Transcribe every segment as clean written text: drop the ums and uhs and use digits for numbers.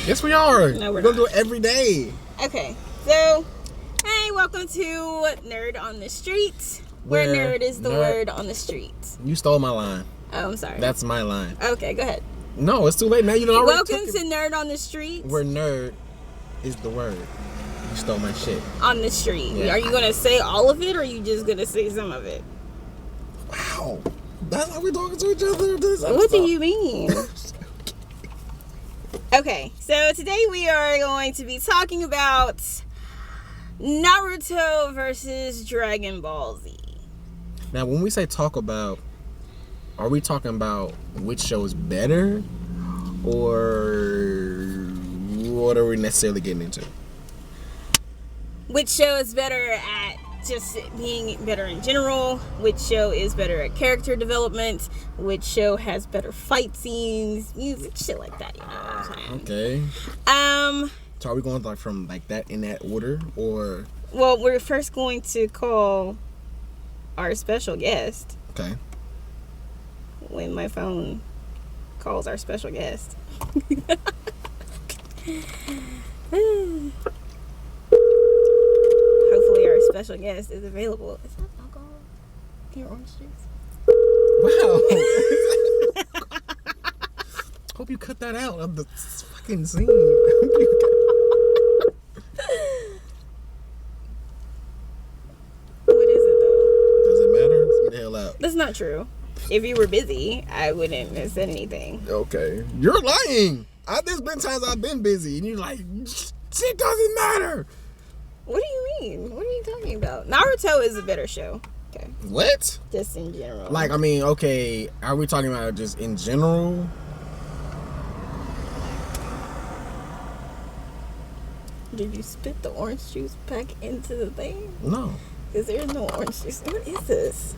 Yes, we are. No, we're gonna not. do it every day. Okay, so, hey, welcome to Nerd on the Street, where nerd is the word on the street. You stole my line. Oh, I'm sorry. That's my line. Okay, go ahead. No, it's too late now. You know. Welcome to Nerd on the Street. Where nerd is the word. You stole my shit. On the street. Yeah. Are you gonna say all of it, or are you just gonna say some of it? Wow, that's how we talking to each other. What do you mean? Okay, so today we are going to be talking about Naruto versus Dragon Ball Z. Now, when we say talk about, are we talking about which show is better, or what are we necessarily getting into? Which show is better at just being better in general? Which show is better at character development? Which show has better fight scenes, music, shit like that? You know what I'm saying? Okay. So are we going like from like that in that order, or? Well, we're first going to call our special guest. Okay. When my phone calls our special guest. Hopefully our special guest is available. Is that alcohol in your orange juice? Wow. Hope you cut that out of the fucking scene. What is it though? Does it matter? Let's get the hell out. That's not true. If you were busy, I wouldn't have said anything. Okay. You're lying. There's been times I've been busy and you're like, shit doesn't matter. What do you mean? What are you talking about? Naruto is a better show. Okay. What? Just in general. Like, I mean, okay, are we talking about just in general? Did you spit the orange juice back into the thing? No. Because there's no orange juice. What is this?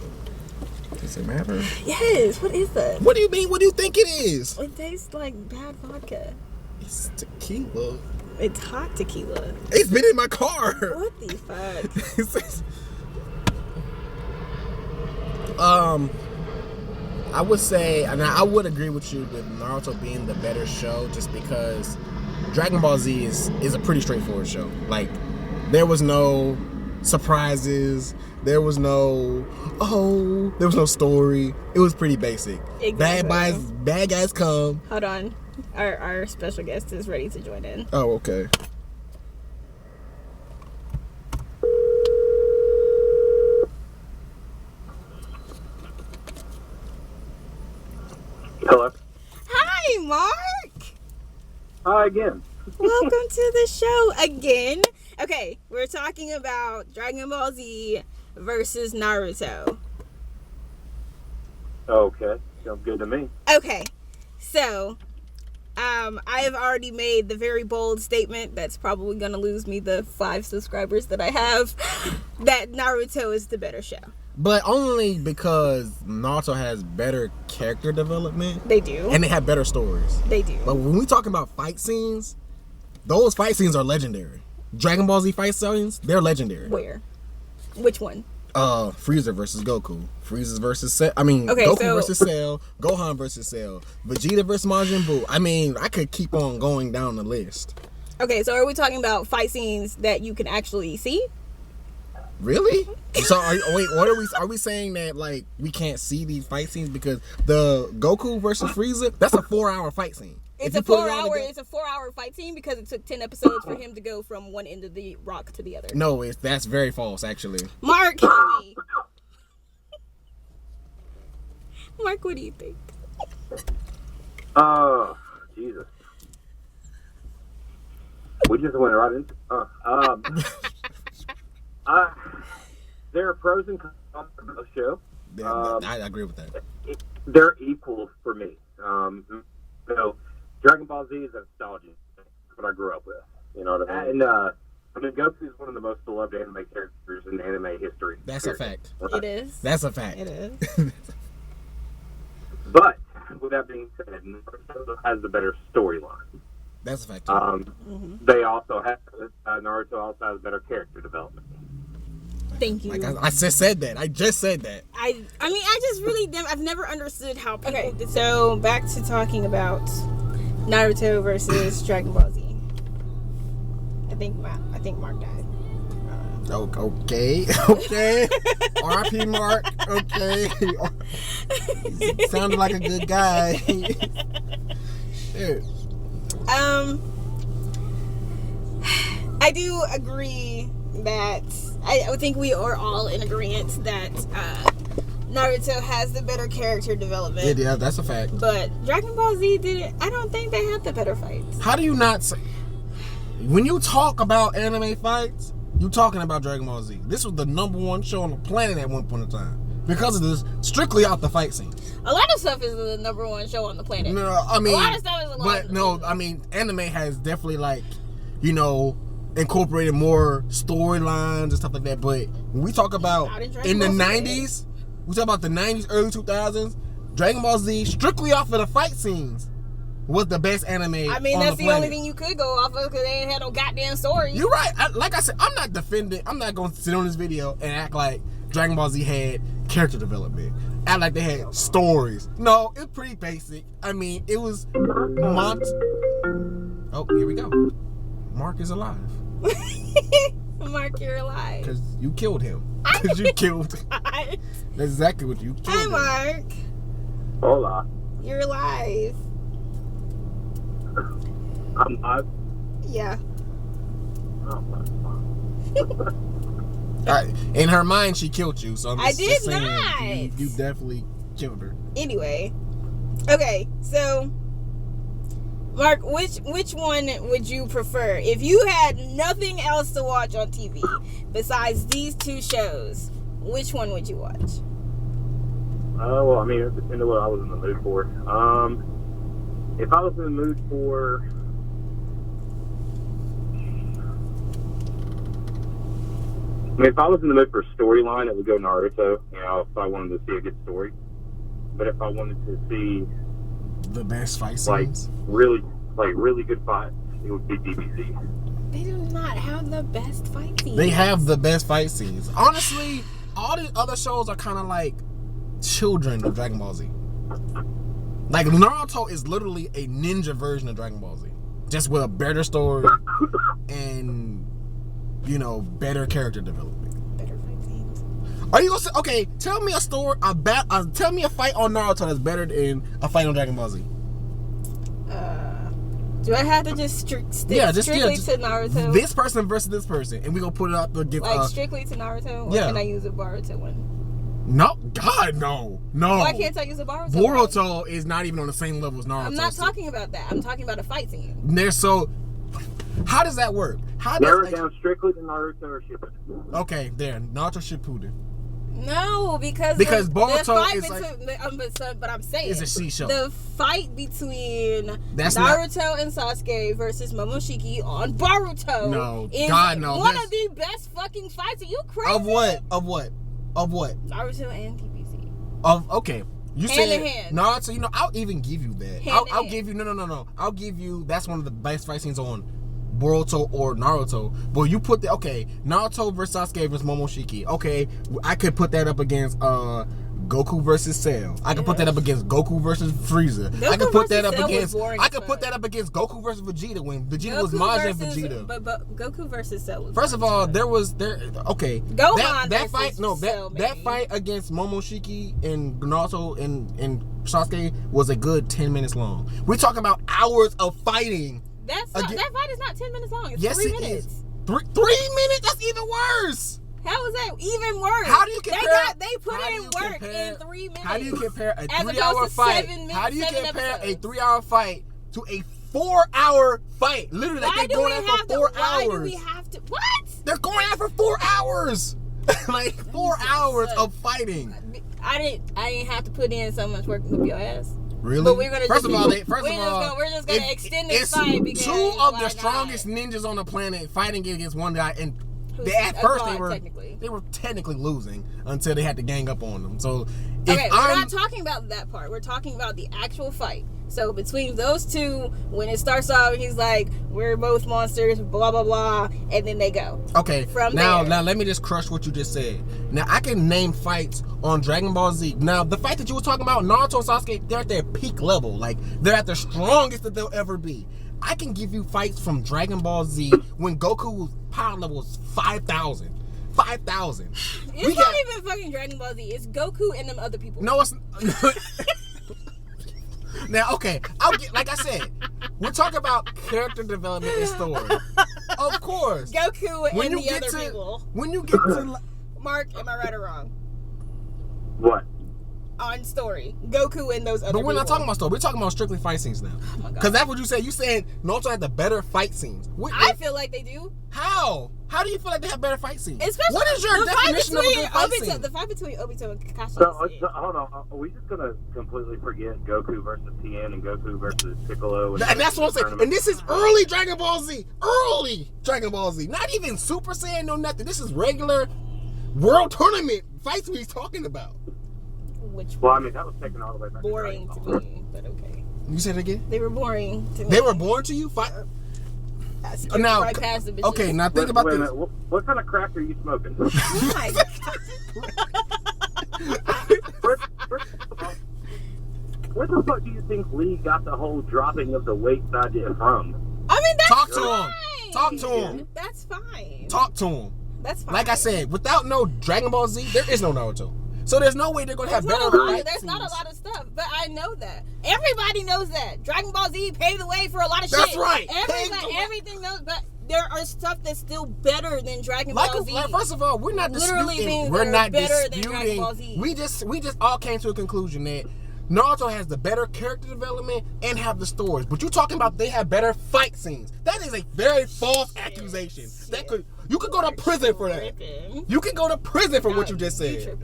Does it matter? Yes, what is that? What do you mean? What do you think it is? It tastes like bad vodka. It's tequila. It's hot tequila. It's been in my car. What the fuck? I would say, and I would agree with you with Naruto being the better show, just because Dragon Ball Z is a pretty straightforward show. Like, there was no surprises. There was no story. It was pretty basic. Exactly. Bad guys come. Hold on. Our special guest is ready to join in. Oh, okay. Hello. Hi, Mark. Hi again. Welcome to the show again. Okay, we're talking about Dragon Ball Z versus Naruto. Okay, sounds good to me. Okay, so I have already made the very bold statement that's probably going to lose me the 5 subscribers that I have, that Naruto is the better show. But only because Naruto has better character development. They do. And they have better stories. They do. But when we talking about fight scenes, those fight scenes are legendary. Dragon Ball Z fight scenes, they're legendary. Where? Which one? Frieza versus Goku. Frieza versus Cell. Goku versus Cell. Gohan versus Cell. Vegeta versus Majin Buu. I mean, I could keep on going down the list. Okay, so are we talking about fight scenes that you can actually see? Really? So are we saying that like we can't see these fight scenes because the Goku versus Frieza, that's a 4-hour fight scene. It's a 4-hour fight scene because it took 10 episodes for him to go from one end of the rock to the other. No, that's very false actually. Mark, help me. Mark, what do you think? Jesus. We just went right into there are pros and cons to the show. Yeah, I agree with that. They're equal for me. So Dragon Ball Z is a nostalgia. That's what I grew up with. You know what I mean? And Goku is one of the most beloved anime characters in anime history. That's a fact. It is. That's a fact. It is. But with that being said, Naruto has the better storyline. That's a fact. They also have Naruto also has better character development. Thank you. Like I just said that. I just said that. I mean, I just really, I've never understood how people. Okay, so back to talking about Naruto versus Dragon Ball Z. I think Mark died. Okay. R.I.P. Mark. Okay. He sounded like a good guy. Shit. I do agree that I think we are all in agreement that Naruto has the better character development. Yeah, that's a fact. But Dragon Ball Z didn't. I don't think they had the better fights. How do you not say? When you talk about anime fights, you talking about Dragon Ball Z. This was the #1 show on the planet at one point in time. Because of this, strictly out the fight scene. A lot of stuff is the #1 show on the planet. No, I mean, a lot of stuff is anime has definitely incorporated more storylines and stuff like that. But when we talk about in the 90s, we talk about the 90s, early 2000s, Dragon Ball Z, strictly off of the fight scenes, was the best anime. I mean, that's the only thing you could go off of because they ain't had no goddamn story. You're right. Like I said, I'm not defending. I'm not going to sit on this video and act like Dragon Ball Z had character development. Act like they had stories. No, it's pretty basic. I mean, it was Oh, here we go. Mark is alive. Mark, you're alive. Because you killed him. Because you killed him. That's exactly what you killed Hi, him. Mark. Hola. You're alive. I'm live. Yeah. Oh, In her mind, she killed you. So I did saying, not. You definitely killed her. Anyway. Okay, so Mark, which one would you prefer? If you had nothing else to watch on TV besides these two shows, which one would you watch? well, I mean, it depends on what I was in the mood for. If I was in the mood for... if I was in the mood for storyline, it would go Naruto, if I wanted to see a good story. But if I wanted to see the best fight scenes, really good fights, it would be DBZ. They do not have the best fight scenes. They have the best fight scenes. Honestly, all the other shows are kind of like children of Dragon Ball Z. Like Naruto is literally a ninja version of Dragon Ball Z, just with a better story and better character development. Better fight scenes. Are you gonna say, okay? Tell me a story tell me a fight on Naruto that's better than a fight on Dragon Ball Z. Do I have to just stick strictly to Naruto? This person versus this person, and we gonna put it up against strictly to Naruto. Or can I use a Boruto one? No, God, no. Why can't I use a Boruto? Boruto is not even on the same level as Naruto. I'm not talking about that. I'm talking about a fight scene. How does that work? Narrow down strictly to Naruto or Shippuden. Okay, there, Naruto Shippuden. No, because Boruto is but I'm saying it's a C show. The fight between Naruto and Sasuke versus Momoshiki on Boruto. No, is God no. One of the best fucking fights. Are you crazy? Of what? Naruto and DBZ. Okay. You hand said in hand. Naruto. I'll even give you that. I'll give you no. I'll give you that's one of the best fight scenes on Boruto or Naruto. But you put Naruto versus Sasuke versus Momoshiki. Okay, I could put that up against Goku versus Cell. I could put that up against Goku versus Frieza. I could put that up against Goku versus Vegeta when Vegeta was Majin Vegeta. But Goku versus Cell was First of all, Gohan that fight Cell, that fight against Momoshiki and Naruto and Sasuke was a good 10 minutes long. We're talking about hours of fighting. That fight is not 10 minutes long. It's yes, 3 it minutes. Is. 3 minutes? That's even worse. How is that even worse? How do you compare? They put in work in 3 minutes. How do you compare a 3-hour fight? How do you compare a 3-hour fight to a 4-hour fight? Literally, they're going out for 4 hours. Why do we have to? What? They're going out for 4 hours. Like 4 hours of fighting. I didn't have to put in so much work to whoop your ass. Really? But we're gonna we're just gonna extend this fight because two of the strongest ninjas on the planet fighting against one guy, and at first they were technically losing until they had to gang up on them. So we're not talking about that part. We're talking about the actual fight. So between those two, when it starts off, he's like, we're both monsters, blah, blah, blah, and then they go. Okay, From now there. let me just crush what you just said. Now, I can name fights on Dragon Ball Z. Now, the fight that you were talking about, Naruto and Sasuke, they're at their peak level. Like, they're at the strongest that they'll ever be. I can give you fights from Dragon Ball Z when Goku's power level was 5,000. 5,000. It's not even fucking Dragon Ball Z. It's Goku and them other people. No, it's... Now, okay, like I said, we're talking about character development and story. Of course. Goku and the other people. When you get to... Mark, am I right or wrong? What? On story. Goku and those other people. But we're not talking about story. We're talking about strictly fight scenes now. Oh my God. Because that's what you said. You said Naruto had the better fight scenes. I feel like they do. How? How do you feel like they have better fight scenes? Especially what is your definition of a good fight scene? The fight between Obito and Kakashi. So hold on. Are we just gonna completely forget Goku versus Tien and Goku versus Piccolo? And that's what I'm saying. And this is early Dragon Ball Z. Early Dragon Ball Z. Not even Super Saiyan, no nothing. This is regular World Tournament fights we're talking about. Well, I mean, that was taken all the way back. Boring to me, but okay. You said it again? They were boring to me. They were boring to you? Now, right past the bitches. Okay, now think about this. What kind of crack are you smoking? Oh my God. Where the fuck do you think Lee got the whole dropping of the weights idea from? I mean, that's Talk to fine. him. Talk to him. That's fine. Talk to him. That's fine. Like I said, without no Dragon Ball Z, there is no Naruto. So there's no way they're going to have better fight There's not a scenes. lot of stuff, but I know that. Everybody knows that. Dragon Ball Z paved the way for a lot of shit. That's right. Everything knows, but there are stuff that's still better than Dragon Ball Z. First of all, we're not Literally disputing. things We're that are not better than Dragon Ball disputing. Z. We just all came to a conclusion that Naruto has the better character development and have the stories. But you talking about they have better fight scenes. That is a very false accusation. You could go to prison for that. You can go to prison for what you just said.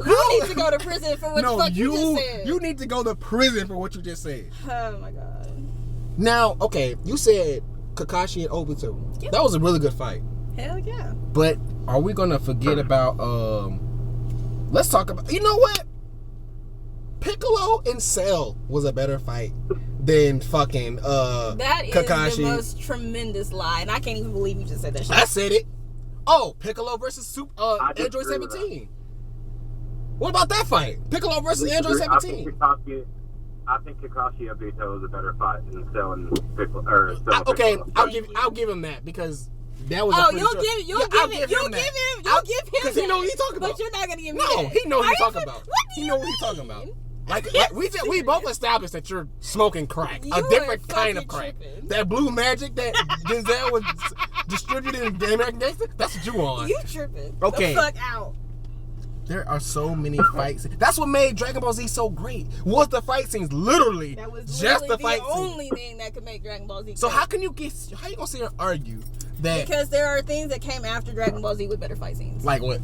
You need to go to prison for what the fuck you just said. You need to go to prison for what you just said. Oh my God. Now, okay, you said Kakashi and Obito. Yep. That was a really good fight. Hell yeah. But are we gonna forget about let's talk about, you know what? Piccolo and Cell was a better fight than fucking that is Kakashi. The most tremendous lie, and I can't even believe you just said that shit. I said it. Oh, Piccolo versus Android 17. What about that fight? Piccolo versus Android 17. I think Kakashi Obito is a better fight than Cell and Piccolo. Or Cell Okay, Piccolo. I'll give him that because that was. You'll give him because he know what he's talking about. But you're not gonna give me No, that. he know what he's talking about. What do He know what he's talking about. Like we both established that you're smoking crack, a different kind of crack. Tripping. That blue magic that Denzel was distributed in American Gangster. That's what you on. You tripping? Okay. The fuck out. There are so many fight scenes. That's what made Dragon Ball Z so great. Was the fight scenes literally That was just the fight the only thing that could make Dragon Ball Z. So great. how you gonna sit here and argue that? Because there are things that came after Dragon Ball Z with better fight scenes. Like what?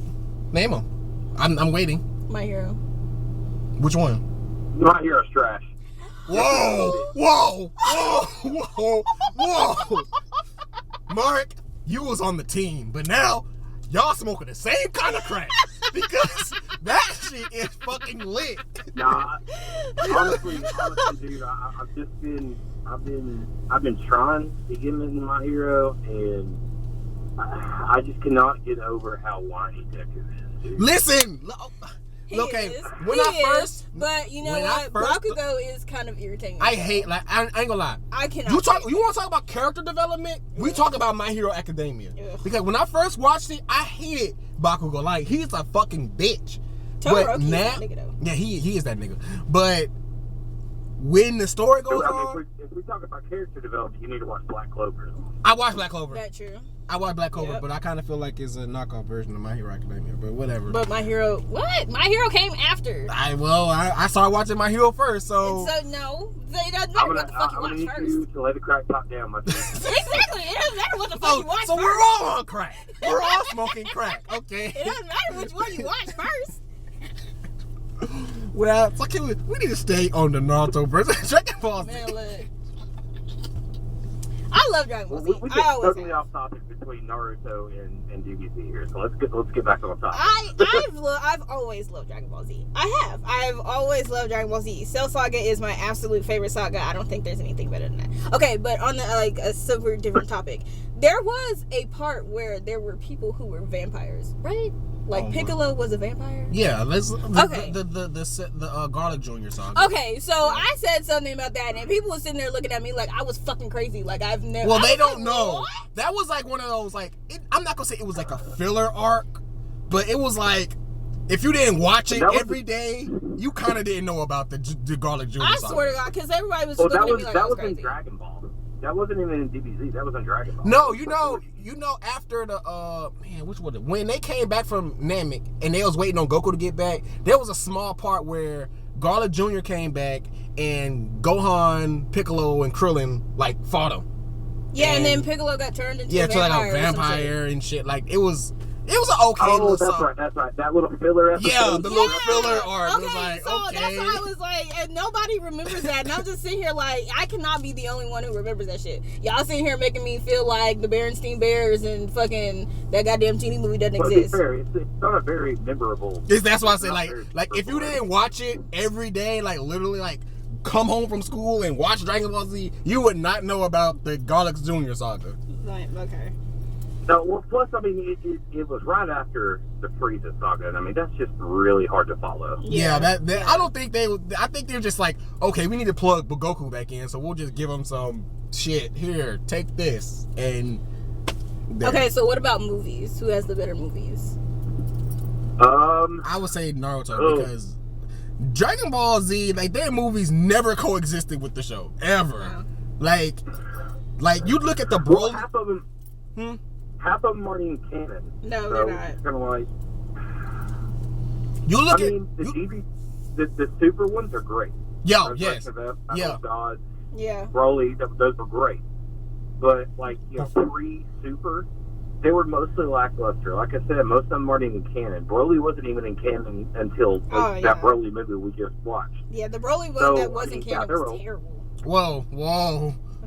Name them. I'm waiting. My Hero. Which one? My Hero's trash. Whoa! Whoa! Whoa! Whoa! Whoa! Mark, you was on the team, but now y'all smoking the same kind of crack because that shit is fucking lit. Nah, honestly, dude, I've been trying to get into My Hero, and I just cannot get over how whiny Deku is, dude. Listen. Okay, but you know what? Bakugo is kind of irritating. I hate, like, I ain't gonna lie. I cannot. You want to talk about character development? We talk about My Hero Academia. Ugh. Because when I first watched it, I hated Bakugo. Like, he's a fucking bitch. Todoroki is that nigga though. Yeah, he is that nigga. But when the story goes on, if we talk about character development, you need to watch Black Clover. I watched Black Clover. That's true. I watched Black Clover, but I kind of feel like it's a knockoff version of My Hero Academia. But whatever. But My Hero, what? My Hero came after. I started watching My Hero first, so. So no, it doesn't matter what the fuck you watch first. You to let the crack pop down, my Exactly. It doesn't matter what the fuck you watch so first. we're all on crack. We're all smoking crack, okay? It doesn't matter which one you watch first. Well, so we need to stay on the Naruto versus Dragon Ball Z. Man, look. I love Dragon Ball Z. We I get always totally have. off topic between Naruto and DBZ here, so let's get back on topic. I've always loved Dragon Ball Z. I've always loved Dragon Ball Z. Cell Saga is my absolute favorite saga. I don't think there's anything better than that. Okay, but on the like a super different topic, there was a part where there were people who were vampires, right? Like Piccolo was a vampire. Yeah, Okay. The Garlic Jr. saga. Okay, so I said something about that, and people were sitting there looking at me like I was fucking crazy. Like I've never. Well, they was don't like, know. "What?" That was like one of those I'm not gonna say it was like a filler arc, but it was like if you didn't watch it every day, you kind of didn't know about the Garlic Jr. I saga. swear to God, because everybody was Well, looking that at was me like that I was was in crazy. Dragon Ball. That wasn't even in DBZ. That was in Dragon Ball. No, you know, after the which was it? When they came back from Namek and they was waiting on Goku to get back, there was a small part where Garlic Jr. came back and Gohan, Piccolo, and Krillin like fought him. Yeah, and then Piccolo got turned into a like vampire. a vampire and shit. Like it was an okay Oh, little that's song. right. That's right. That little filler episode. Yeah, the little filler arc. Okay, It was like, so okay. that's why I was like, and nobody remembers that. And I'm just sitting here like, I cannot be the only one who remembers that shit. Y'all sitting here making me feel like the Berenstein Bears and fucking that goddamn genie movie doesn't But to be exist. fair, it's not a very memorable. That's why I say not like very if you memorable didn't watch it every day, like literally like come home from school and watch Dragon Ball Z, you would not know about the Garlic Jr. saga. Like, okay. No, well, plus, I mean, it was right after the Frieza saga, and I mean, that's just really hard to follow. Yeah, that I don't think they would. I think they're just like, okay, we need to plug Goku back in, so we'll just give him some shit. Here, take this, and there. Okay, so what about movies? Who has the better movies? I would say Naruto because Dragon Ball Z, like their movies never coexisted with the show ever. Wow. Like you look at the well, Broly. half of them aren't even canon. No, so they're not. It's kind of like. You look I mean, the super ones are great. Yo, yes, yeah. God, Yeah. Broly, those were great. But like, pre-super, they were mostly lackluster. Like I said, most of them aren't even canon. Broly wasn't even in canon until that Broly movie we just watched. Yeah, the Broly one that wasn't canon was terrible. Whoa.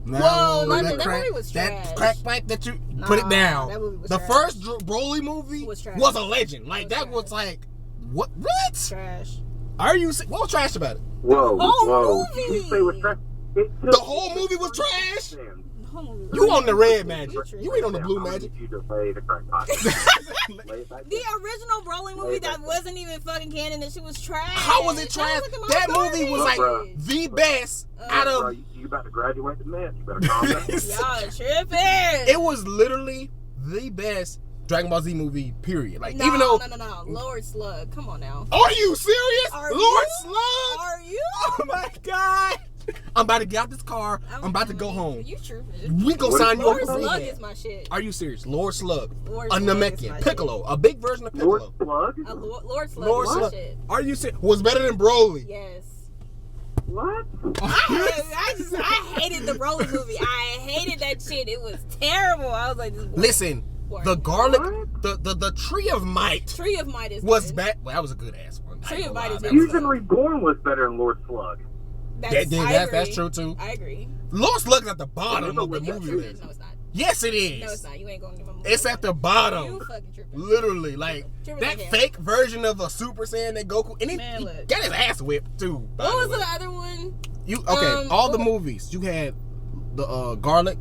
Whoa, London, that movie was trash. That crack pipe that you put it down. That movie was the trash. first Broly movie was a legend. Like that was like what? Trash. Are you? What was trash about it? Whoa. Movie. Did you say it was trash? The whole movie was trash. You on the red magic? You ain't on the blue magic. You to lay the crack pipe. The original Broly movie that wasn't even fucking canon, that shit was trash. How was it trash? That movie was like the best out of. Bro, you about to graduate the mess. You better calm down. Y'all tripping. It was literally the best Dragon Ball Z movie, period. Like no, even though no, Lord Slug, come on now. Are you serious? Are Lord you? Slug? Are you? Oh my god! I'm about to get out this car. I'm about to go home. You tripping? We gonna sign you Lord up for Slug rehab. is my shit. Are you serious? Lord Slug, Lord a Slug is Namekian, my Piccolo, a big version of Lord Piccolo. Slug? Lord Slug Lord is my Slug. shit. Are you serious? Was better than Broly. Yes. What? I hated the Broly movie. I hated that shit. It was terrible. I was like, this is Listen, boring. the garlic, the Tree of Might Tree of Might is was good. bad. Well, that was a good ass one. Tree of Might is good. Fusion Reborn was better than Lord Slug. That's true too. I agree. Lord Slug's at the bottom of the You're movie tripping. list. No, it's not. Yes, it is. No, it's not. You ain't going to give a movie. It's at the bottom. You fucking tripping. Literally, like Tripping that like hell. fake version of a Super Saiyan that Goku, and Man, he look. got his ass whipped too. by What the was way. the other one? You okay? All the movies you had the Garlic.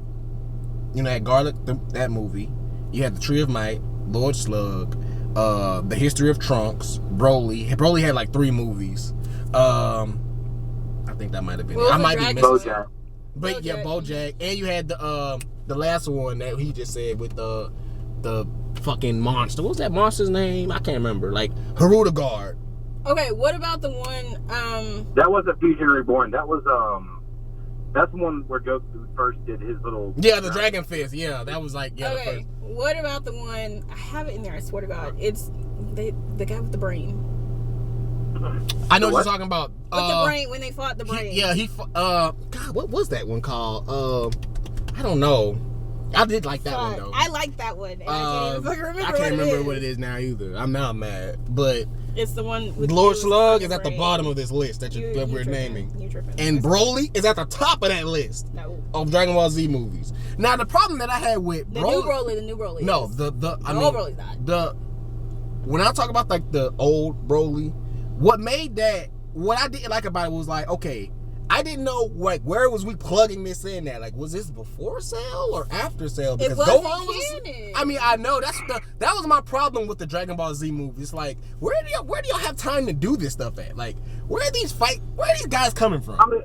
You know, had Garlic that movie. You had the Tree of Might, Lord Slug, the History of Trunks, Broly. Broly had like 3 movies. I think that might have been. What was I the might be Dragon missing. Bojack. But yeah, Bojack, and you had the last one that he just said with the fucking monster. What was that monster's name? I can't remember. Like Haruda Guard. Okay, what about the one? That wasn't Fusion Reborn. That was that's the one where Goku first did his little. Yeah, the Dragon Fist. Yeah, that was like the Okay, first. what about the one? I have it in there. I swear to God, it's the guy with the brain. I know what What? you're talking about. With the brain when they fought the brain. God, what was that one called? I don't know. I did like that one, though. I like that one. And I can't even fucking remember I can't remember what it is now either. I'm now mad. But it's the one with Lord Slug is the at the bottom of this list that we're tripping. naming. You tripping. And Broly is at the top of that list. No. Of Dragon Ball Z movies. Now, the problem that I had with the new Broly. No, is. old Broly's not. When I talk about like the old Broly, what I didn't like about it was like, okay, I didn't know like where was we plugging this in at? Like, was this before Cell or after Cell? Because Gohan was. I mean, I know that was my problem with the Dragon Ball Z movie. It's like, where do y'all have time to do this stuff at? Like, where are these guys coming from? I mean,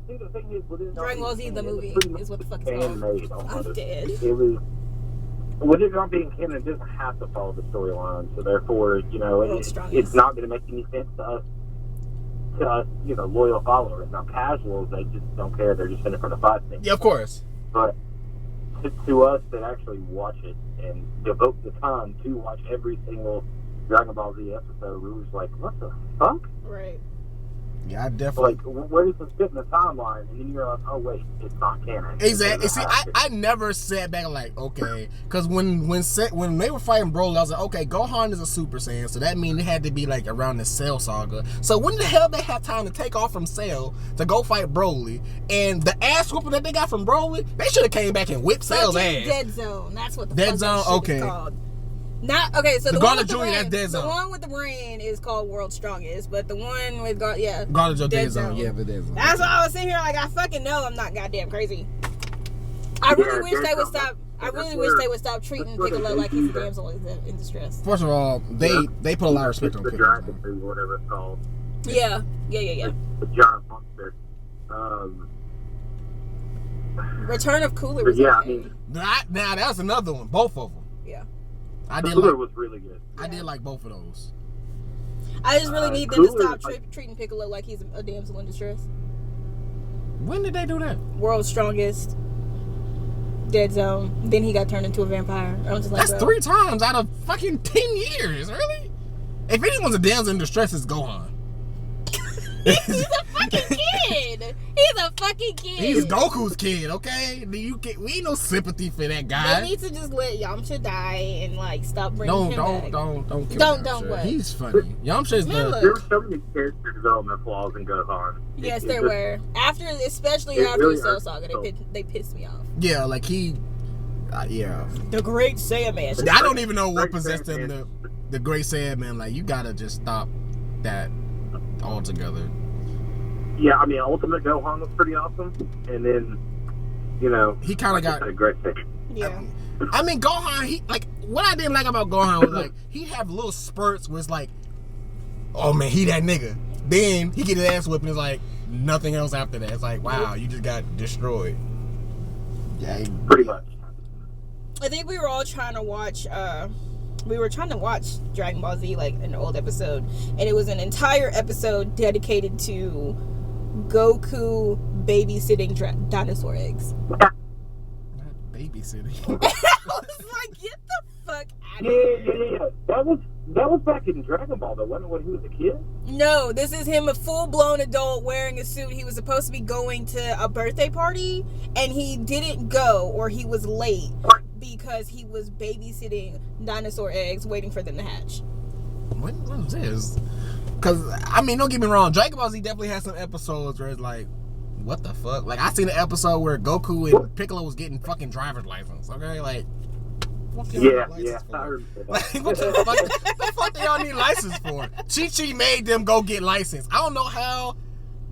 see, the thing is, Dragon Ball Z the movie is what the fuck it's called. I'm dead. It was. With it not being canon, it doesn't have to follow the storyline, so therefore, it's not going to make any sense to us, loyal followers. Now, casuals, they just don't care. They're just in it for the fight thing. Yeah, of course. But to us that actually watch it and devote the time to watch every single Dragon Ball Z episode, we was like, what the fuck? Right. Yeah, I definitely. Like, where does it fit in the timeline? And then you're like, oh, wait, it's not canon. Exactly. See, I never sat back like, okay. Because when they were fighting Broly, I was like, okay, Gohan is a Super Saiyan, so that means it had to be like around the Cell saga. So when the hell they have time to take off from Cell to go fight Broly? And the ass whooping that they got from Broly, they should have came back and whipped Cell's ass. Dead Zone. That's what the Dead fuck Zone, that shit is called. Not okay. So the one with the brain, that's Dead Zone. The one with the brain is called World's Strongest, but the one with Dead Zone. Yeah, the Dead Zone. That's why I was sitting here like I fucking know I'm not goddamn crazy. I really wish they would stop. I really wish they would stop treating Piccolo like he's a damsel in distress. First of all, they put a lot of respect on Piccolo. Whatever it's called. Yeah. The giant monster. Return of Cooler was yeah, okay. I mean, now that's another one. Both of them. Yeah. Cooler was really good. I did like both of those. I just really need them to stop treating Piccolo like he's a damsel in distress. When did they do that? World's Strongest, Dead Zone. Then he got turned into a vampire. I was just like, that's 3 times out of fucking 10 years, really? If anyone's a damsel in distress, it's Gohan. He's a fucking kid. He's a fucking kid. He's Goku's kid, okay? We ain't no sympathy for that guy. They need to just let Yamcha die and like stop bringing him back. Don't kill Don't what? He's funny. Yamcha's there were so many character development flaws in Gohan. Yes, there were. Especially after really the Cell Saga, they pissed me off. Yeah, like he. Yeah. The Great Saiyaman. I don't even know what possessed him. The Great Saiyaman. Like, you gotta just stop that altogether. Yeah, I mean, Ultimate Gohan was pretty awesome, and then, he kind of got a great thing. Yeah. I mean, Gohan, what I didn't like about Gohan was like he'd have little spurts where it's like, oh man, he that nigga. Then he get his ass whipped and it's like nothing else after that. It's like, wow, you just got destroyed. Yeah, pretty much. I think we were all trying to watch. We were trying to watch Dragon Ball Z, like an old episode, and it was an entire episode dedicated to Goku babysitting dinosaur eggs. Not babysitting. I was like, get the fuck out of here. Yeah. That was back in Dragon Ball, though, wasn't it, when he was a kid? No, this is him, a full-blown adult wearing a suit. He was supposed to be going to a birthday party, and he didn't go, or he was late because he was babysitting dinosaur eggs, waiting for them to hatch. When was this? Because, I mean, don't get me wrong, Dragon Ball Z definitely has some episodes where it's like, what the fuck? Like, I seen an episode where Goku and Piccolo was getting fucking driver's license, okay? Like, yeah. Like, what the fuck do y'all need license for? Chi-Chi made them go get license. I don't know how.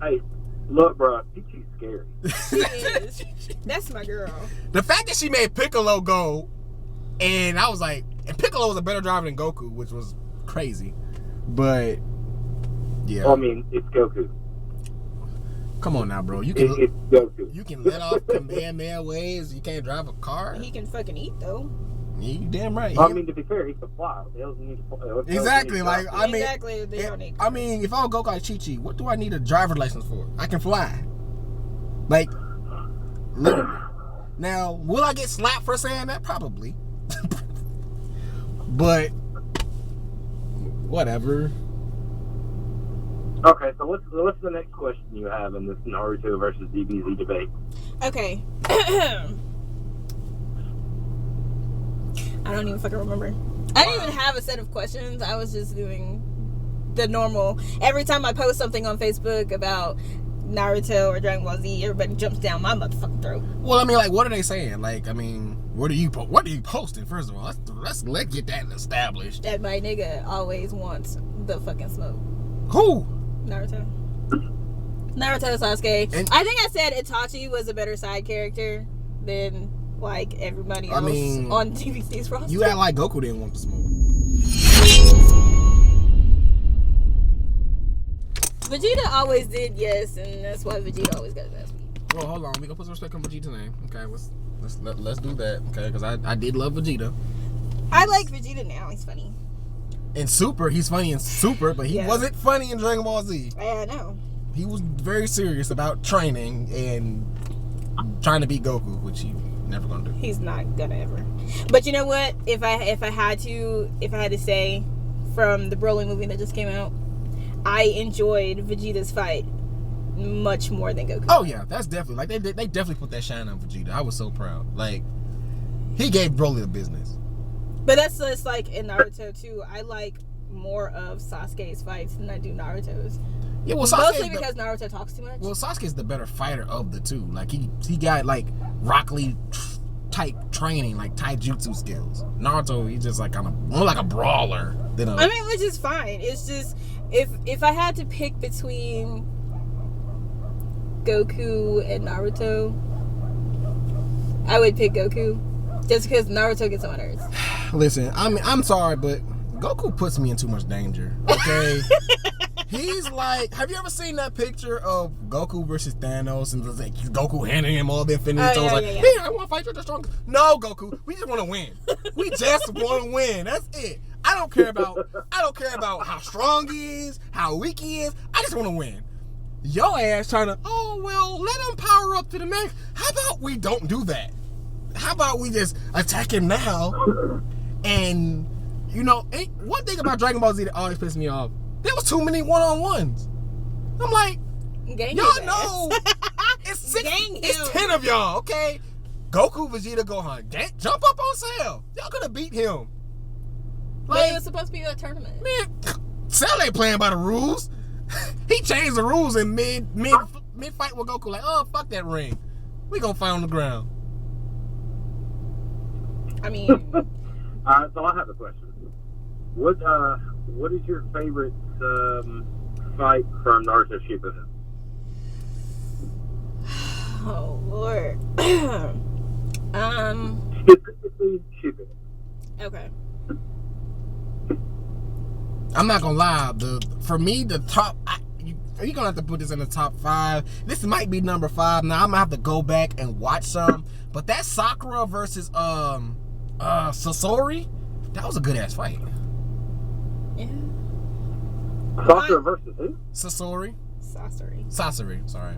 Hey, look, bro, Chi-Chi's scary. She is. That's my girl. The fact that she made Piccolo go, and I was like, and Piccolo was a better driver than Goku, which was crazy. But, yeah. Well, I mean, it's Goku. Come on now, bro. It's Goku. You can let off Kamehameha waves. You can't drive a car. He can fucking eat, though. You damn right. Well, I mean, to be fair, he can fly. Exactly. Like, I mean, exactly. They don't need I mean, if I would go like Chi-Chi, what do I need a driver's license for? I can fly. Like, literally. Now, will I get slapped for saying that? Probably. But, whatever. Okay, so what's the next question you have in this Naruto versus DBZ debate? Okay. don't even fucking remember. I didn't even have a set of questions. I was just doing the normal. Every time I post something on Facebook about Naruto or Dragon Ball Z, everybody jumps down my motherfucking throat. Well, I mean, like, what are they saying? Like, I mean, what are you posting? First of all, let's get that established. That my nigga always wants the fucking smoke. Who? Naruto, Sasuke. And, I think I said Itachi was a better side character than like everybody else on DBZ's roster. You act like Goku didn't want the smoke. Vegeta always did, yes, and that's why Vegeta always got his ass beat. Well, hold on, we gonna put some respect on Vegeta's name. Okay, let's do that. Okay, because I did love Vegeta. I like Vegeta now. He's funny. In Super, he's funny in Super, but he wasn't funny in Dragon Ball Z. I know. He was very serious about training and trying to beat Goku, which he never gonna do. He's not gonna ever. But you know what? If I had to say, from the Broly movie that just came out, I enjoyed Vegeta's fight much more than Goku. Oh yeah, that's definitely like they definitely put that shine on Vegeta. I was so proud. Like, he gave Broly the business. But that's just like in Naruto too. I like more of Sasuke's fights than I do Naruto's. Yeah, well, mostly because Naruto talks too much. Well, Sasuke's the better fighter of the two. Like, he got like Rock Lee type training, like taijutsu skills. Naruto, he's just like kind of more like a brawler than a. I mean, which is fine. It's just if I had to pick between Goku and Naruto, I would pick Goku, just because Naruto gets on my nerves. Listen, I'm sorry, but Goku puts me in too much danger. Okay. He's like, have you ever seen that picture of Goku versus Thanos and like Goku handing him all the Infinity Stones? Hey, I want to fight you the strongest. No, Goku, we just want to win. We just want to win. That's it. I don't care about how strong he is, how weak he is. I just want to win. Your ass trying to, oh well, let him power up to the max. How about we don't do that? How about we just attack him now? And you know, one thing about Dragon Ball Z that always pissed me off. There was too many one-on-ones. I'm like, y'all know it's 10 of y'all, okay? Goku, Vegeta, Gohan, jump up on Cell. Y'all gonna beat him. Like, it was supposed to be a tournament. Man, Cell ain't playing by the rules. He changed the rules in mid fight with Goku. Like, oh, fuck that ring. We gonna fight on the ground. I mean, so I have a question. What is your favorite fight from Naruto Shippuden? oh Lord. Specifically Shippuden. Okay. I'm not gonna lie. For me, the top. You're gonna have to put this in the top 5. This might be number 5. Now I'm gonna have to go back and watch some. But that Sakura versus Sasori, that was a good ass fight. Yeah. Sakura versus who? Sasori. Sasori. Sorry.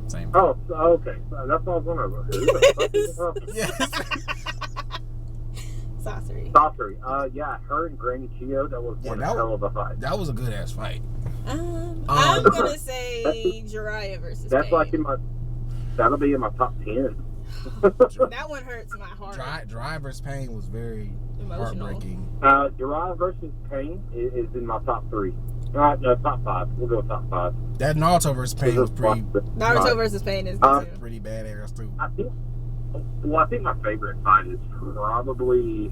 Same. Oh, okay. That's what I was wondering. Yes. Sasori. Yeah, her and Granny Chio, that was one hell of a fight. That was a good ass fight. I'm gonna say Jiraiya versus that's Pain. like that'll be in my top 10. That one hurts my heart. Jiraiya versus Pain was very emotional. Heartbreaking. Jiraiya versus Pain is in my top 3. No, top 5. We'll go with top 5. That Naruto versus Pain was pretty. Naruto versus Pain is good too. Pretty badass too. I think my favorite fight is probably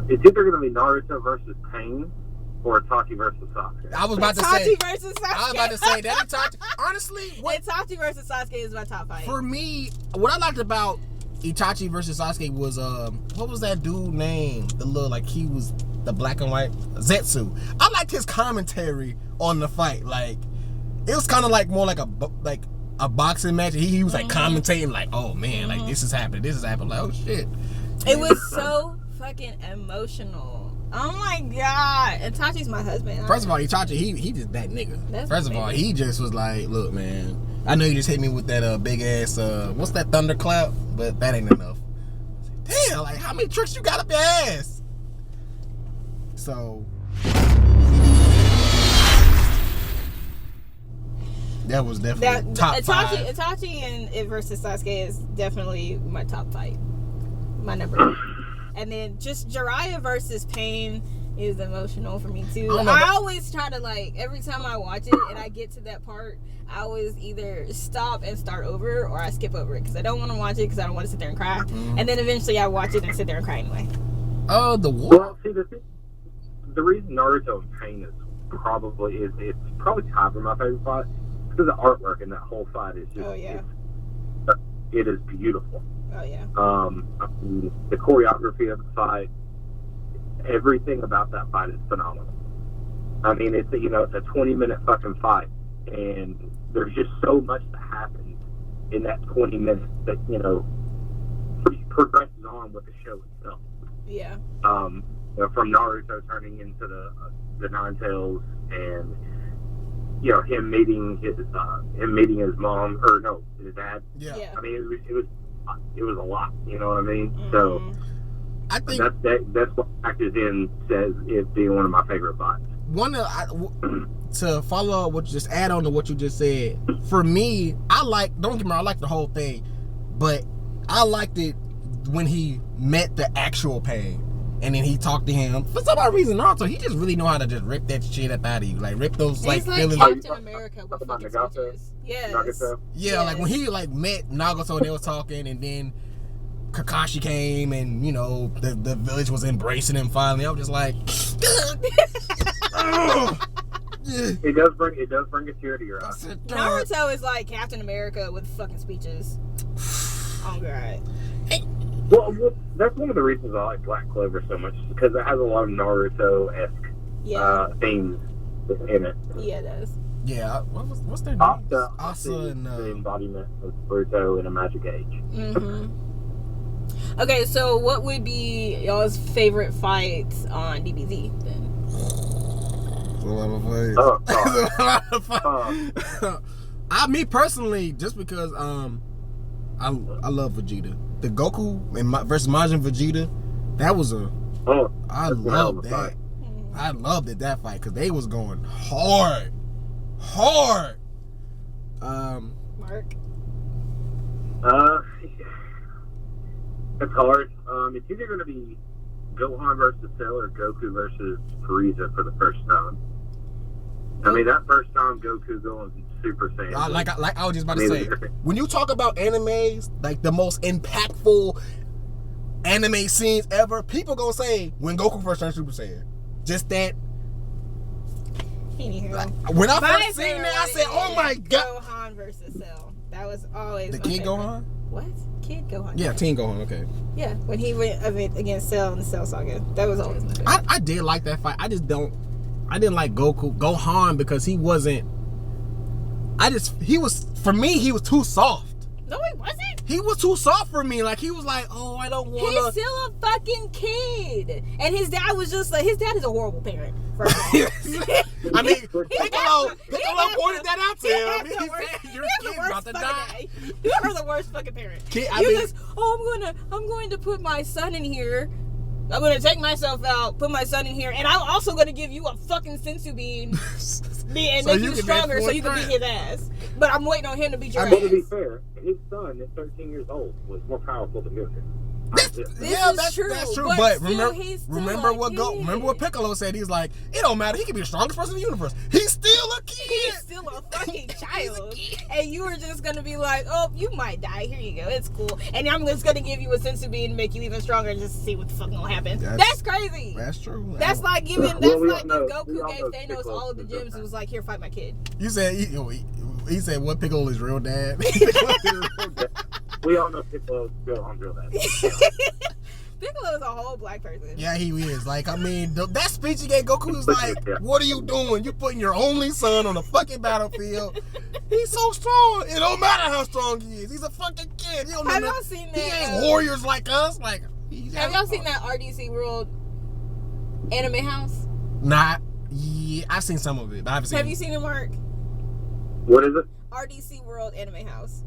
it's either going to be Naruto versus Pain or Itachi versus Sasuke. I was about to Itachi say versus Sasuke. I was about to say that Itachi. Honestly, Itachi versus Sasuke is my top fight. For me, what I liked about Itachi versus Sasuke was what was that dude name? The little like he was the black and white Zetsu. I liked his commentary on the fight. Like it was kind of like more like a boxing match. He was like commentating like, oh man, like this is happening. Like, oh shit. It was so fucking emotional. Oh my god. Itachi's my husband. First of all, Itachi, he just that nigga. That's First of all, he just was like, look, man, I know you just hit me with that big ass what's that thunderclap? But that ain't enough. Damn, like how many tricks you got up your ass? So that was definitely top 5. Itachi and it versus Sasuke is definitely my top fight. my number. And then just Jiraiya versus Pain is emotional for me too. I always try to, like, every time I watch it and I get to that part, I always either stop and start over, or I skip over it because I don't want to watch it because I don't want to sit there and cry. And then eventually I watch it and sit there and cry anyway. The war. Well, see, the reason Naruto and Pain is probably tied for my favorite fight because the artwork in that whole fight is just it is beautiful. Oh yeah. The choreography of the fight, everything about that fight is phenomenal. I mean, it's a 20-minute fucking fight, and there's just so much that happens in that 20 minutes that progresses on with the show itself. Yeah. From Naruto turning into the Nine Tails, and him meeting his mom, or no, his dad. Yeah. I mean, it was a lot. You know what I mean? So I think that's what factors in, says it being one of my favorite fights. To follow up, just add on to what you just said. For me, don't get me wrong, I like the whole thing, but I liked it when he met the actual Pain. And then he talked to him. For some odd reason, Naruto, he just really know how to just rip that shit up out of you. Like, rip those, like, feelings. He's like Captain America with fucking switches. Yes. Nagato? Yeah, like, when he, like, met Nagato and they were talking, and then Kakashi came, and, the village was embracing him finally. I was just like... It does bring a tear to your eye. Naruto is like Captain America with fucking speeches. Oh, God. Well, that's one of the reasons I like Black Clover so much, because it has a lot of Naruto-esque themes in it. Yeah, it does. Yeah, what's their names? Asa and the embodiment of Naruto in a magic age. Okay, so what would be y'all's favorite fights on DBZ then? A lot of fights. Me personally, just because I love Vegeta. The Goku versus Majin Vegeta, that was I love that. I loved that fight because they was going hard. Mark? It's hard. It's either going to be Gohan versus Cell or Goku versus Frieza for the first time. I mean, that first time Goku going Super Saiyan. Like I was just about to say, when you talk about animes, like the most impactful anime scenes ever, people gonna say when Goku first turned Super Saiyan. Just that. Like, when I first seen that, I said, "Oh my god!" Gohan versus Cell. That was always the Kid Gohan. What? Kid Gohan? Yeah, Teen Gohan. Okay. Yeah, when he went against Cell in the Cell Saga, that was always my favorite. I did like that fight. I didn't like Gohan because he wasn't. For me, he was too soft. No, he wasn't. He was too soft for me. Like, he was like, oh, I don't want to. He's still a fucking kid. And his dad was just like, his dad is a horrible parent. I mean, Piccolo pointed that out to him. He said, your kid's about to die. You are the worst fucking parent. I'm going to put my son in here. I'm going to take myself out, put my son in here, and I'm also going to give you a fucking sensu bean and make you stronger so you can beat his ass. But I'm waiting on him to beat your ass. But to be fair, his son at 13 years old was more powerful than Goku. That's true. But remember what Piccolo said. He's like, it don't matter. He can be the strongest person in the universe. He's still a kid. He's still a fucking child. And you were just gonna be like, oh, you might die. Here you go. It's cool. And I'm just gonna give you a sensu bean and make you even stronger just to see what the fuck gonna happen. That's crazy. That's true. That's like giving. That's like if Goku gave Thanos all of the gems and was like, here, fight my kid. You said he said what Piccolo is real dad. We all know Piccolo's Gohan's real dad. Piccolo is a whole black person. Yeah, he is. Like, I mean, that speech he gave Goku was like, what are you doing? You're putting your only son on a fucking battlefield. He's so strong. It don't matter how strong he is. He's a fucking kid. Have y'all seen that? He ain't warriors like us. Like, have y'all seen that RDC World anime house? Yeah, I've seen some of it, but I haven't seen it. Have you seen it, Mark? What is it? RDC World Anime House.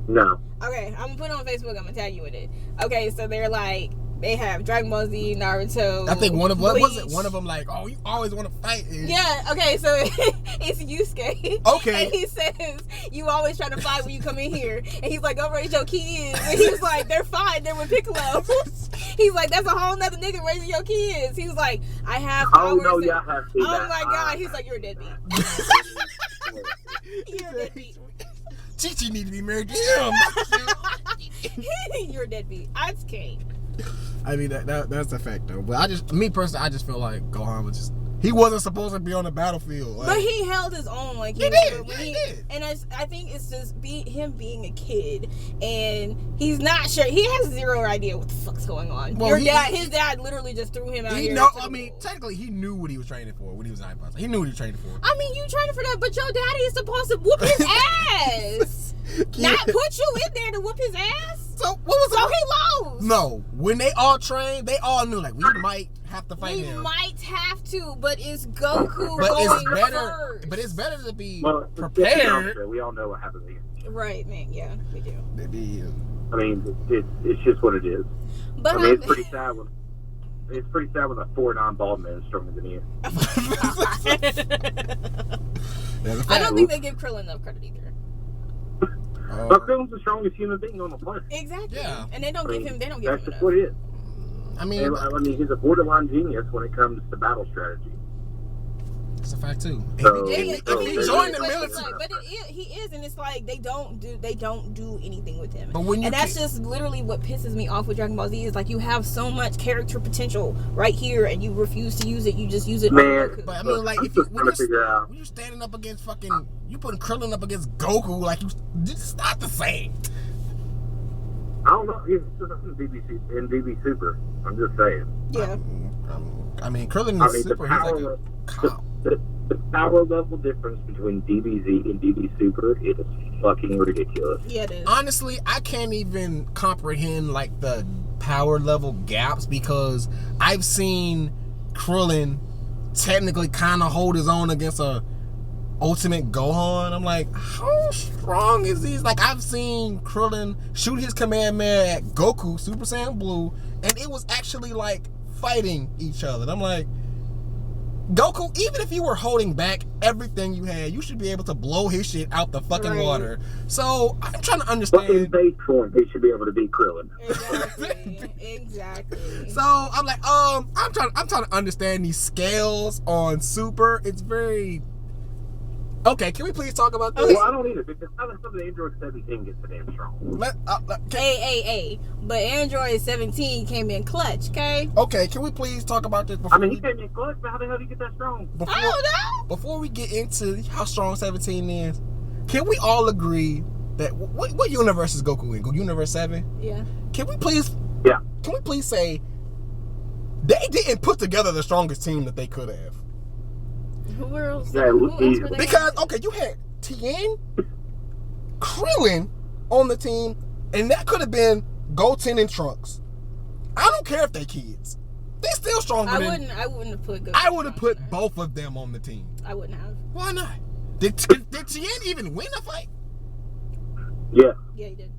No. Okay, I'm gonna put it on Facebook. I'm gonna tag you with it. Okay, so they're like they have Dragon Ball Z, Naruto. I think one of Bleach. was it? One of them like, oh, you always want to fight. Yeah. Okay. So it's Yusuke. Okay. And he says you always try to fight when you come in here, and he's like, go raise your kids. And he was like, they're fine. They're with Piccolo. He's like, that's a whole nother nigga raising your kids. He was like, I have powers. Oh no, yeah, I have seen Oh that. my god. He's like, you're a deadbeat. You're a deadbeat. Chi-Chi need to be married to him. You're a deadbeat. I just can't. I mean that's a fact though. But me personally, I just feel like Gohan was he wasn't supposed to be on the battlefield. Like, but he held his own. Like he did. Yeah, he did. And I think it's just him being a kid, and he's not sure. He has zero idea what the fuck's going on. Well, his dad literally just threw him out here. Technically, he knew what he was training for when he was 9 months. He knew what he was training for. I mean, you training for that, but your daddy is supposed to whoop his ass. Not put you in there to whoop his ass. So what was So he lost. No, when they all trained, they all knew like we might have to fight him. We might have to, but it's Goku But going it's better. first. But it's better to be prepared. We all know what happens here. Right, man. Yeah, we do. I mean, it's just what it is. But I mean, it's pretty sad when a 4'9" bald man is stronger than you. I don't think they give Krillin enough credit either. But Krillin's the strongest human being on the planet. Exactly. Yeah. And they don't give him. That's just enough. what it is. I mean, he's a borderline genius when it comes to battle strategy. It's a fact too. So, if he joined the military, but he is, and it's like they don't do anything with him. But when that's just literally what pisses me off with Dragon Ball Z is like you have so much character potential right here, and you refuse to use it. You just use it. Man, on Goku. but I mean, like when you're standing up against you putting Krillin up against Goku, like it's not the same. I don't know. He's just in DB Super. I'm just saying. Yeah. I mean, Krillin is super. He's like a cop. The power level difference between DBZ and DB Super is fucking ridiculous. Yeah, it is. Honestly, I can't even comprehend like the power level gaps because I've seen Krillin technically kind of hold his own against a Ultimate Gohan. I'm like, how strong is he? Like, I've seen Krillin shoot his Kamehameha at Goku, Super Saiyan Blue, and it was actually like fighting each other. And I'm like, Goku, even if you were holding back everything you had, you should be able to blow his shit out the fucking water. So I'm trying to understand. But in base form, he should be able to beat Krillin. Exactly. So I'm like, I'm trying to understand these scales on Super. It's very. Okay, can we please talk about this? Well, I don't either, because how the hell did Android 17 get so damn strong? Hey. But Android 17 came in clutch, okay? Okay, can we please talk about this? I mean, he came in clutch, but how the hell did he get that strong? I don't know. Before we get into how strong 17 is, can we all agree that what universe is Goku in? Universe 7? Yeah. Can we please? Yeah. Can we please say they didn't put together the strongest team that they could have? Who else? Yeah, Who else were they? Because you had Tien, Krillin on the team, and that could have been Goten and Trunks. I don't care if they kids. They still stronger. I wouldn't have put. I would have put both of them on the team. I wouldn't have. Why not? Did Tien even win a fight? Yeah. Yeah, he did.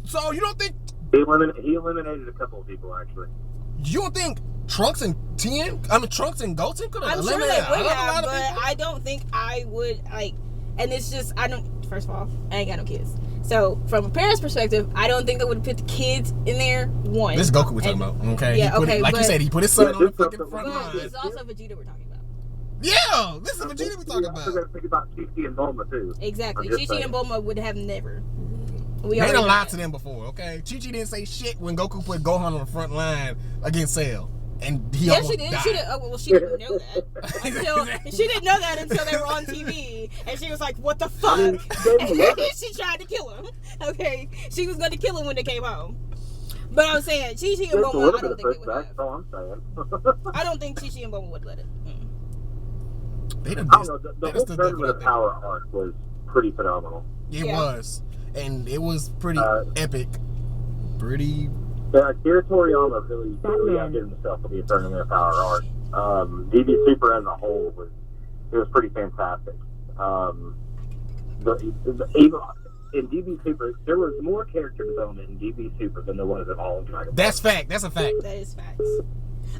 So you don't think he eliminated a couple of people actually? You don't think Trunks and Goten could have I'm eliminated sure they would a have, lot of but people? I don't think I would like. And it's just First of all, I ain't got no kids. So from a parent's perspective, I don't think they would have put the kids in there. One. This is Goku we're talking about. Okay. Yeah. You said, he put his son on the fucking front But line. it's also Vegeta we're talking about. Yeah, this is Vegeta we're talking about. I got to think about Chi-Chi and Bulma too. Exactly. Chi-Chi and Bulma would have never. They done lied to them before, okay? Chi-Chi didn't say shit when Goku put Gohan on the front line against Cell. And he almost died. She did. She didn't know that. She didn't know that until they were on TV. And she was like, what the fuck? And she tried to kill him. Okay? She was going to kill him when they came home. But I'm saying, Chi-Chi and Bulma, I don't think they would have. That's all I'm saying. I don't think Chi-Chi and Bulma would let it. I don't know. The whole Tournament of Power arc was pretty phenomenal. It was. And it was pretty epic. Pretty... Yeah, Akira Toriyama really outdid himself with the Tournament of Power arc. DB Super as a whole was pretty fantastic. in DB Super, there was more character development in DB Super than there was in all of Dragon Ball. That's fact. That's a fact. That is facts.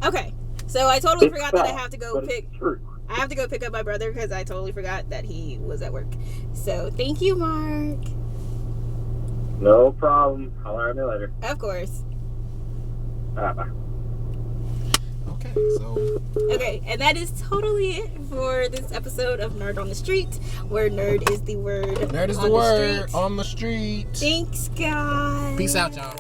Okay, so I totally It's forgot that I fact, have to go but pick. it's true. I have to go pick up my brother because I totally forgot that he was at work. So thank you, Mark. No problem. Holler at me later. Of course. Bye. Okay, so Okay, and that is totally it for this episode of Nerd on the Street, where nerd is the word. nerd is on the word street. on the street. Thanks, guys. Peace out, y'all.